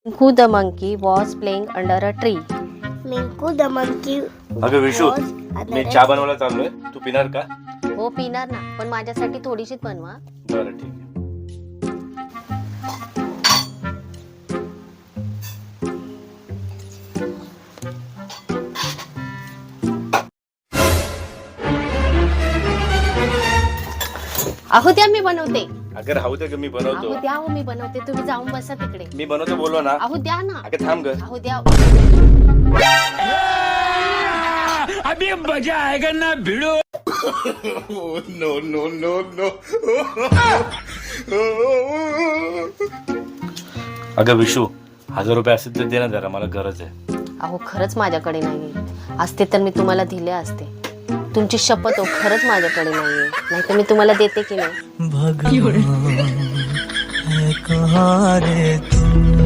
Minku the monkey was playing under a tree. Minku the monkey अगं Vishu, was under me a चहा बनवायला चाललोय, तू पिणार का? हो पिणार ना, पण माझ्यासाठी थोडीशीच बनवा. बरं ठीक आहे. अहो द्या मी बनवते. अगं राहू दे ग, मी बनवतो. अहो द्या हो मी बनवते, तुम्ही जाऊन बसा तिकडे. मी बनवतो बोललो ना. अहो द्या ना. अगं थांब ग. अहो द्या. अभी मजा आएगा ना भिड़ो. No no no no. अगं विशू, 1000 रुपये असतील तर दे ना जरा, मला गरज आहे. अहो खरंच माझ्याकडे नाहीये. असते तर मी तुम्हाला दिले असते. तुमची शपथ हो, खरंच माझ्याकडे नाहीये. नाही तर मी तुम्हाला देते की नाही. भगवान है कहाँ रे तुम.